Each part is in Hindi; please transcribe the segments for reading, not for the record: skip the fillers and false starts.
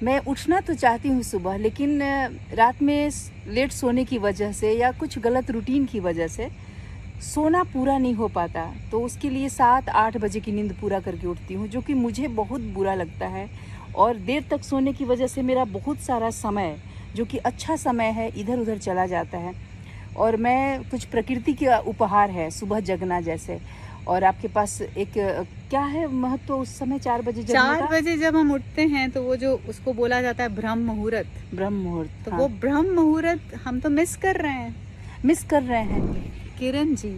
मैं उठना तो चाहती हूँ सुबह, लेकिन रात में लेट सोने की वजह से या कुछ गलत रूटीन की वजह से सोना पूरा नहीं हो पाता। तो उसके लिए 7-8 बजे की नींद पूरा करके उठती हूँ, जो कि मुझे बहुत बुरा लगता है। और देर तक सोने की वजह से मेरा बहुत सारा समय, जो कि अच्छा समय है, इधर उधर चला जाता है। और मैं कुछ प्रकृति के उपहार है सुबह जगना जैसे। और आपके पास एक क्या है महत्व उस समय 4 बजे जगने 4 का? बजे जब हम उठते हैं तो वो जो उसको बोला जाता है ब्रह्म मुहूर्त, ब्रह्म मुहूर्त, तो हाँ। वो ब्रह्म मुहूर्त हम तो मिस कर रहे हैं। मिस कर रहे हैं। किरण जी,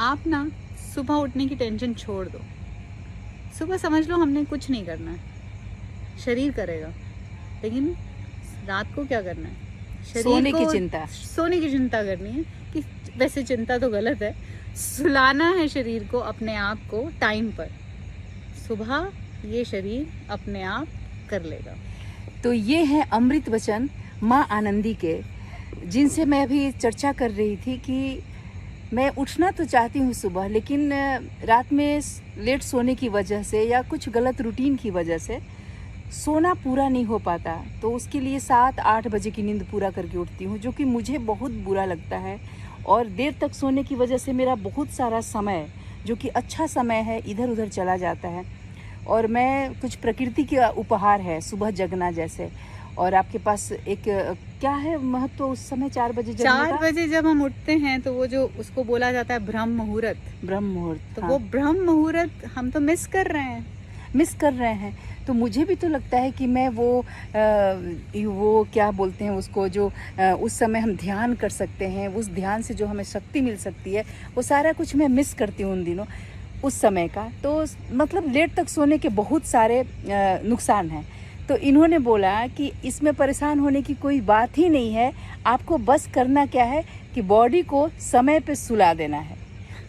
आप ना सुबह उठने की टेंशन छोड़ दो। सुबह समझ लो हमने कुछ नहीं करना है, शरीर करेगा। लेकिन रात को क्या करना है? शरीर सोने की को चिंता। सोने की चिंता करनी है। कि वैसे चिंता तो गलत है, सुलाना है शरीर को, अपने आप को टाइम पर। सुबह ये शरीर अपने आप कर लेगा। तो ये है अमृत वचन माँ आनंदी के, जिनसे मैं अभी चर्चा कर रही थी कि मैं उठना तो चाहती हूँ सुबह, लेकिन रात में लेट सोने की वजह से या कुछ गलत रूटीन की वजह से सोना पूरा नहीं हो पाता। तो उसके लिए 7-8 बजे की नींद पूरा करके उठती हूँ, जो कि मुझे बहुत बुरा लगता है। और देर तक सोने की वजह से मेरा बहुत सारा समय, जो कि अच्छा समय है, इधर उधर चला जाता है। और मैं कुछ प्रकृति के उपहार है सुबह जगना जैसे। और आपके पास एक क्या है महत्व उस समय 4 बजे जगने 4 का? बजे जब हम उठते हैं तो वो जो उसको बोला जाता है ब्रह्म मुहूर्त, ब्रह्म मुहूर्त, तो हाँ। वो ब्रह्म मुहूर्त हम तो मिस कर रहे हैं। मिस कर रहे हैं। तो मुझे भी तो लगता है कि मैं वो क्या बोलते हैं उसको, जो उस समय हम ध्यान कर सकते हैं, उस ध्यान से जो हमें शक्ति मिल सकती है, वो सारा कुछ मैं मिस करती हूँ उन दिनों, उस समय का। तो मतलब लेट तक सोने के बहुत सारे नुकसान हैं। तो इन्होंने बोला कि इसमें परेशान होने की कोई बात ही नहीं है, आपको बस करना क्या है कि बॉडी को समय पे सुला देना है।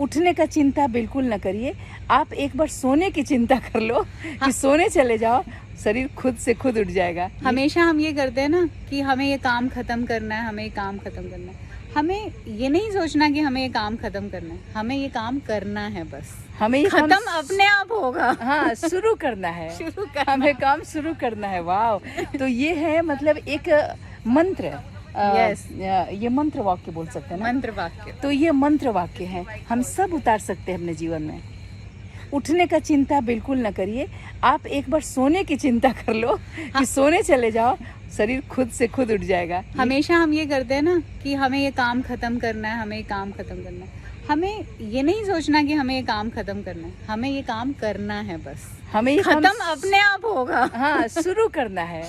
उठने का चिंता बिल्कुल न करिए, आप एक बार सोने की चिंता कर लो कि सोने चले जाओ, शरीर खुद से खुद उठ जाएगा। हमेशा हम ये करते हैं ना कि हमें ये काम खत्म करना है, हमें ये काम खत्म करना है। हमें ये नहीं सोचना कि हमें ये काम खत्म करना है, हमें ये काम करना है बस। हमें ये खत्म अपने आप होगा। हाँ, शुरू करना है। शुरू करना। हमें काम शुरू करना है। वाह! तो ये है मतलब एक मंत्र। Yes. ये मंत्र वाक्य बोल सकते हैं ना? मंत्र वाक्य। तो ये मंत्र वाक्य है, हम सब उतार सकते हैं अपने जीवन में। उठने का चिंता बिल्कुल न करिए, आप एक बार सोने की चिंता कर लो कि सोने चले जाओ, शरीर खुद से खुद उठ जाएगा। हमेशा हम ये करते हैं ना कि हमें ये काम खत्म करना है, हमें ये काम खत्म करना है। हमें ये नहीं सोचना कि हमें ये काम खत्म करना है, हमें ये काम करना है बस। हमें ये खत्म अपने आप होगा। हाँ, शुरू करना है।